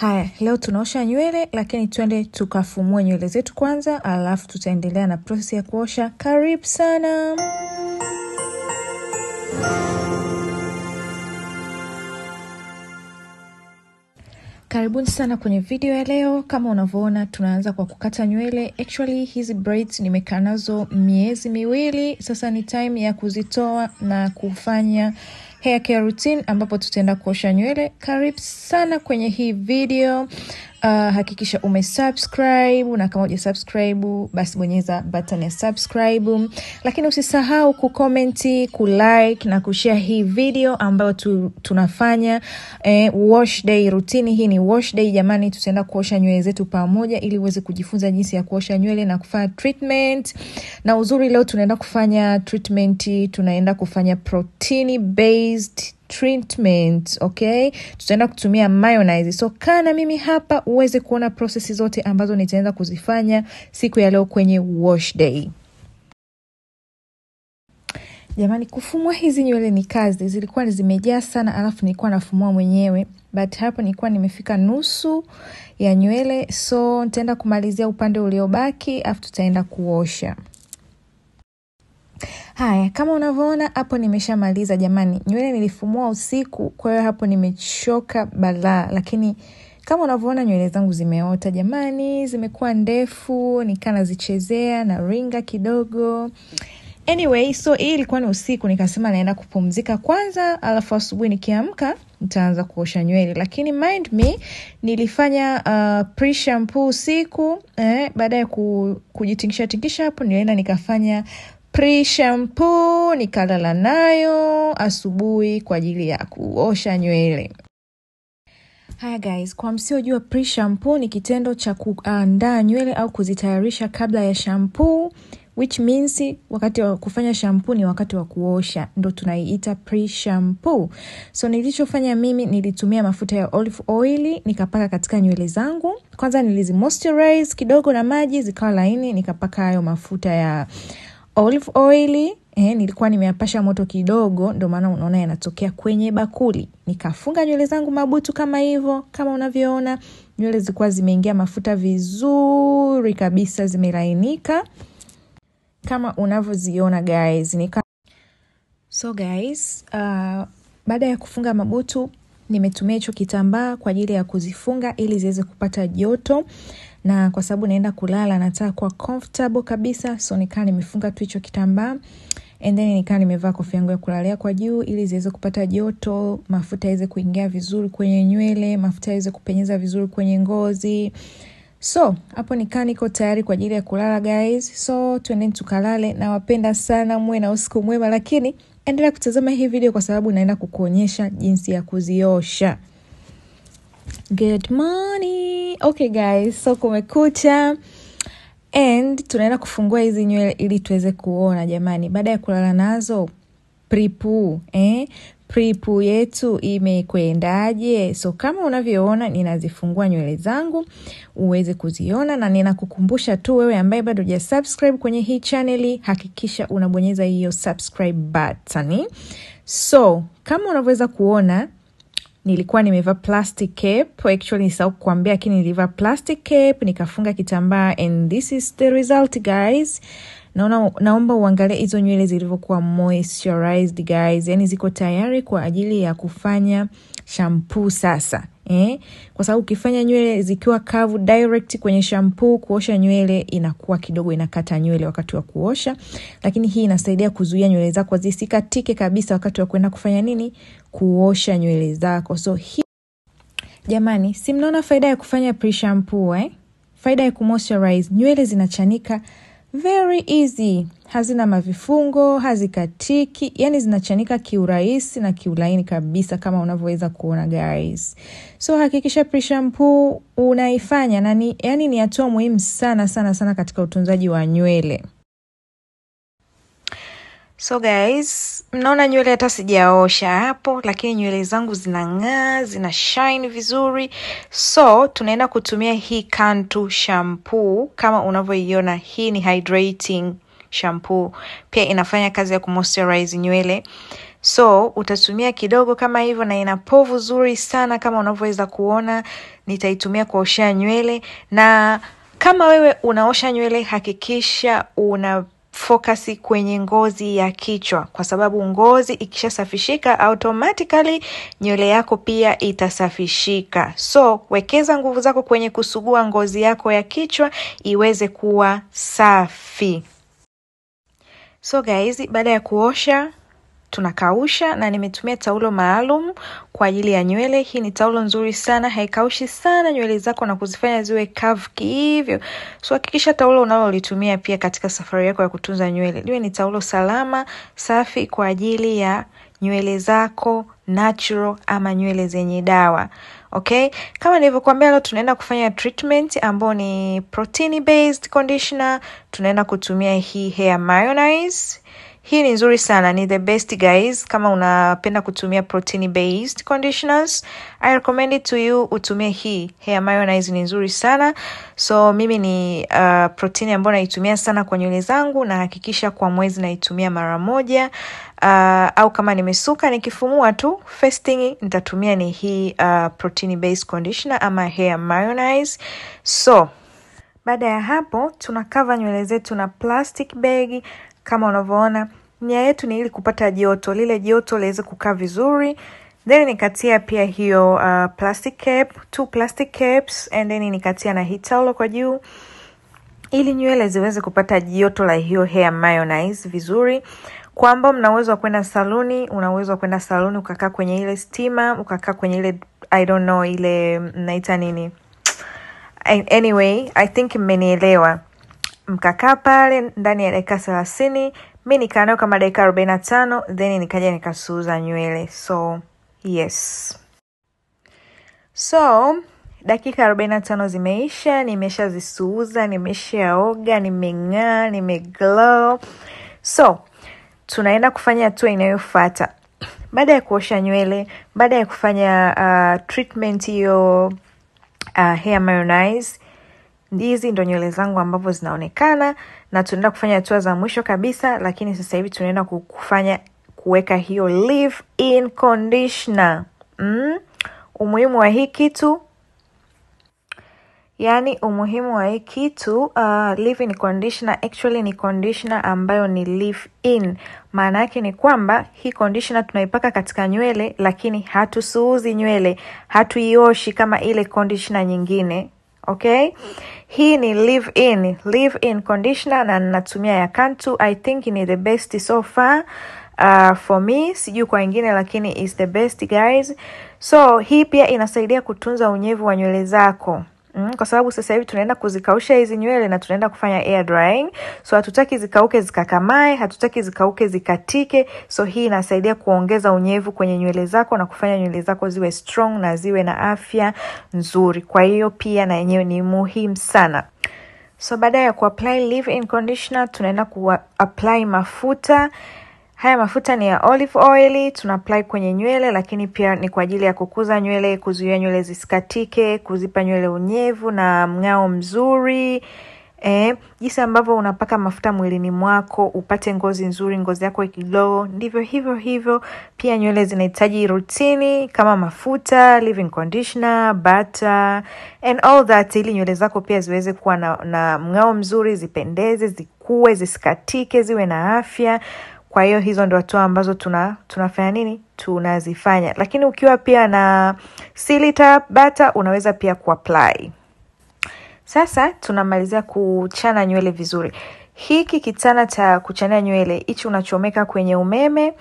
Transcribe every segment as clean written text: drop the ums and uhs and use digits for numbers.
Haya, leo tunaosha nywele lakini twende tukafumue nywele zetu kwanza, alafu tutaendelea na process ya kuosha. Karibu sana. Karibuni sana kwenye video ya leo. Kama unavyoona tunaanza kwa kukata nywele. Actually hizi braids nimekaa nazo miezi miwili. Sasa ni time ya kuzitoa na kufanya hair care routine ambapo tutaenda kuosha nywele. Karibu sana kwenye hii video. Hakikisha umesubscribe, na kama hujasubscribe basi bonyeza button ya subscribe. Lakini usisahau kucomment, kulike na kushare hii video ambayo tunafanya wash day routine. Hii ni wash day jamani, tutaenda kuosha nywele zetu pamoja ili uweze kujifunza jinsi ya kuosha nywele na kufanya treatment. Na uzuri leo tunaenda kufanya treatment, tunaenda kufanya protein based treatment, okay? Tutaenda kutumia mayonnaise. So kana mimi hapa uweze kuona processes zote ambazo nitaanza kuzifanya siku ya leo kwenye wash day. Jamani, kufumua hizi nywele ni kazi. Zilikuwa zimejaa sana, alafu nilikuwa nafumua mwenyewe. But hapo nilikuwa nimefika nusu ya nywele. So nitaenda kumalizia upande uliobaki, afu tutaenda kuosha. Haya, kama unavyoona hapo nimeshamaliza jamani. Nywele nilifumua usiku, kwa hiyo hapo nimechoka balaa, lakini kama unavyoona nywele zangu zimeota jamani, zimekuwa ndefu, nikana zichezea na ringa kidogo. Anyway, so hii ilikuwa ni usiku, nikasema naenda kupumzika kwanza, alafu asubuhi nikiamka nitaanza kuosha nywele. Lakini mind me, nilifanya pre-shampoo usiku, baada ya kujitingisha hapo nilienda nikafanya pre-shampoo, nikalala nayo asubuhi kwa ajili ya kuosha nywele. Haya guys, kwa msiojua pre-shampoo ni kitendo cha kuandaa nywele au kuzitayarisha kabla ya shampoo, which means wakati wa kufanya shampoo ni wakati wa kuosha, ndo tunaiita pre-shampoo. So nilichofanya mimi, nilitumia mafuta ya olive oil nikapaka katika nywele zangu. Kwanza nilizi-moisturize kidogo na maji zikawa laini, nikapaka hayo mafuta ya olive oil. Nilikuwa nimeyapasha moto kidogo, ndio maana unaona yanatokea kwenye bakuli. Nikafunga nywele zangu mabutu kama hivyo. Kama unavyoona nywele zilikuwa zimeingia mafuta vizuri kabisa, zimelainika kama unavyoziona guys. So guys, baada ya kufunga mabutu nimetumia hicho kitambaa kwa ajili ya kuzifunga ili ziweze kupata joto, na kwa sababu naenda kulala nataka kuwa comfortable kabisa, so nikaa nimefunga tu hicho kitambaa, and then nikaa nimevaa kofia yangu ya kulalia kwa juu ili ziweze kupata joto, mafuta yaweze kuingia vizuri kwenye nywele, mafuta yaweze kupenyeza vizuri kwenye ngozi. So hapo nikaa niko tayari kwa ajili ya kulala guys. So tuendeni tukalale, na wapenda sana, muwe na usiku mwema, lakini endelea kutazama hii video kwa sababu naenda kukuonyesha jinsi ya kuziosha. Good morning. Okay guys, so kumekucha and tunaenda kufungua hizi nywele ili tuweze kuona jamani. Baada ya kulala nazo pre-poo, pre-poo yetu imekwendaje? So kama unavyoona ninazifungua nywele zangu uweze kuziona, na ninakukumbusha tu wewe ambaye bado hujasubscribe kwenye hii channel, hakikisha unabonyeza hiyo subscribe button. So kama unavyoweza kuona nilikuwa nimevaa plastic cap. Actually nisahau kukuambia, lakini nilivaa plastic cap nikafunga kitambaa, and this is the result guys. Naomba uangalie hizo nywele zilivyokuwa moisturized guys, yani ziko tayari kwa ajili ya kufanya shampoo sasa. Kwa sababu ukifanya nywele zikiwa kavu direct kwenye shampoo, kuosha nywele inakuwa kidogo inakata nywele wakati wa kuosha, lakini hii inasaidia kuzuia nywele zako zisikatike kabisa wakati wa kwenda kufanya nini, kuosha nywele zako. So hii jamani, si mnaona faida ya kufanya pre-shampoo faida ya kumoisturize, nywele zinachanika very easy, hazina mavifungo, hazikatiki, yani zinachanika kiurahisi na kiulaini kabisa kama unavyoweza kuona guys. So hakikisha pre-shampoo unaifanya, na ni hatua muhimu sana sana sana katika utunzaji wa nywele. So guys, mnaona nywele hata sijaosha hapo, lakini nywele zangu zinang'aa, zina shine vizuri. So tunaenda kutumia hii Cantu shampoo. Kama unavyoiona, hii ni hydrating shampoo, pia inafanya kazi ya kumoisturize nywele. So utatumia kidogo kama hivyo, na ina povu zuri sana kama unavyoweza kuona. Nitaitumia kuoshea nywele, na kama wewe unaosha nywele hakikisha una focus kwenye ngozi ya kichwa, kwa sababu ngozi ikishasafishika automatically nywele yako pia itasafishika. So wekeza nguvu zako kwenye kusugua ngozi yako ya kichwa iweze kuwa safi. So guys, baada ya kuosha tunakausha, na nimetumia taulo maalum kwa ajili ya nywele. Hii ni taulo nzuri sana, haikaushi sana nywele zako na kuzifanya ziwe kavu hivyo. So hakikisha taulo unalolitumia pia katika safari yako ya kutunza nywele liwe ni taulo salama, safi kwa ajili ya nywele zako natural ama nywele zenye dawa. Okay, kama nilivyokuambia, leo tunaenda kufanya treatment ambayo ni protein based conditioner. Tunaenda kutumia hii hair mayonnaise. Hii ni nzuri sana, ni the best guys. Kama unapenda kutumia protein based conditioners, I recommend it to you utumie hii hair mayonnaise, ni nzuri sana. So mimi ni protein ambayo naitumia sana kwa nywele zangu, na hakikisha kwa mwezi naitumia mara moja. Au kama nimesuka nikifumua tu, first thing nitatumia ni hii protein based conditioner ama hair mayonnaise. So baada ya hapo tunakava nywele zetu na plastic bag. Kama unavyoona, nia yetu ni ili kupata joto, lile joto liweze kukaa vizuri. Then nikatia pia hiyo plastic cap, 2 plastic caps, and then nikatia na hii taulo kwa juu ili nywele ziweze kupata joto la hiyo hair mayonnaise vizuri. Kwa ambao mna uwezo wa kwenda saluni, una uwezo wa kwenda saluni ukakaa kwenye ile steamer, ukakaa kwenye ile I don't know ile naita nini. Anyway, I think mmenielewa. Mkakaa pale ndani ya dakika 30, mimi nikaa nayo kama dakika 45, then nikaja nikasuuza nywele. So yes. So dakika 45 zimeisha, nimeshazisuuza, nimeshaoga, nimeng'aa, nimeglow. So tunaenda kufanya hatua inayofuata. Baada ya kuosha nywele, baada ya kufanya treatment hiyo hair mayonnaise, hizi ndo nywele zangu ambavyo zinaonekana, na tunaenda kufanya hatua za mwisho kabisa. Lakini sasa hivi tunaenda kuweka hiyo leave-in conditioner. Umuhimu wa hii kitu, yani umuhimu wa hii kitu, leave-in conditioner actually ni conditioner ambayo ni leave-in. Maana yake ni kwamba hii conditioner tunaipaka katika nywele, lakini hatusuuzi nywele, hatuioshi kama ile conditioner nyingine. Okay, hii ni leave-in conditioner, na natumia ya Cantu. I think ni the best so far for me, sijui kwa wengine, lakini is the best guys. So hii pia inasaidia kutunza unyevu wa nywele zako. Kwa sababu sasa hivi tunaenda kuzikausha hizi nywele na tunaenda kufanya air drying. So hatutaki zikauke zikakamae, hatutaki zikauke zikatike. So hii inasaidia kuongeza unyevu kwenye nywele zako na kufanya nywele zako ziwe strong na ziwe na afya nzuri. Kwa hiyo pia na yenyewe ni muhimu sana. So baada ya kuapply leave-in conditioner, tunaenda kuapply mafuta. Haya mafuta ni ya olive oil, tuna-apply kwenye nywele, lakini pia ni kwa ajili ya kukuza nywele, kuzuia nywele zisikatike, kuzipa nywele unyevu na mng'ao mzuri. Jinsi ambavyo unapaka mafuta mwilini mwako upate ngozi nzuri, ngozi yako ikiglow, ndivyo hivyo pia nywele zinahitaji rutini kama mafuta, leave-in conditioner, butter and all that, ili nywele zako pia ziweze kuwa na mng'ao mzuri, zipendeze, zikue, zisikatike, ziwe na afya. Kwa hiyo hizo ndio hatua ambazo tunafanya nini? Tunazifanya. Lakini ukiwa pia na Silita butter unaweza pia kuapply. Sasa tunamalizia kuchana nywele vizuri. Hiki kitana cha kuchania nywele, hichi unachomeka kwenye umeme,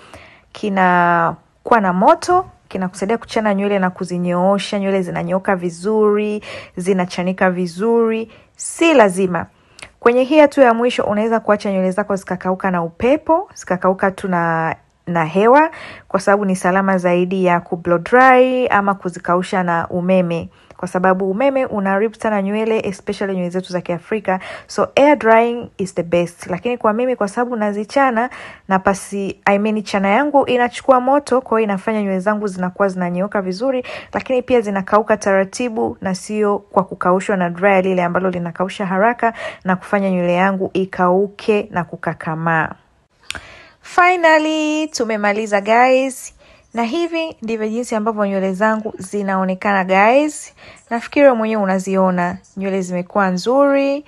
kinakuwa na moto, kinakusaidia kuchana nywele na kuzinyoosha. Nywele zinanyoka vizuri, zinachanika vizuri. Si lazima kwenye hii hatua ya mwisho unaweza kuacha nywele zako zikakauka na upepo, zikakauka tu na hewa, kwa sababu ni salama zaidi ya kublow dry ama kuzikausha na umeme, kwa sababu umeme unaharibu sana nywele, especially nywele zetu za Kiafrika. So air drying is the best. Lakini kwa mimi, kwa sababu nazichana na chana yangu inachukua moto, kwa hiyo inafanya nywele zangu zinakuwa zinanyooka vizuri, lakini pia zinakauka taratibu na sio kwa kukaushwa na dryer lile ambalo linakausha haraka na kufanya nywele yangu ikauke na kukakamaa. Finally tumemaliza guys. Na hivi ndivyo jinsi ambavyo nywele zangu zinaonekana guys. Nafikiri mwenyewe unaziona. Nywele zimekuwa nzuri,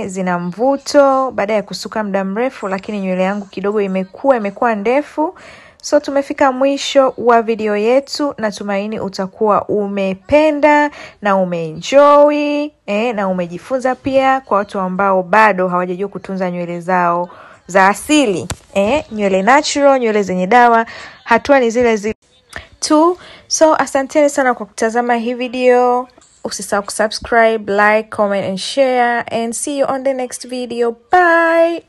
zina mvuto baada ya kusuka muda mrefu, lakini nywele yangu kidogo imekuwa ndefu. So tumefika mwisho wa video yetu. Natumaini utakuwa umependa na umeenjoy, na umejifunza pia kwa watu ambao bado hawajajua kutunza nywele zao za asili. Nywele natural, nywele zenye dawa, hatua ni zile tu. So asanteni sana kwa kutazama hii video. Usisahau kusubscribe, like, comment and share, and see you on the next video. Bye.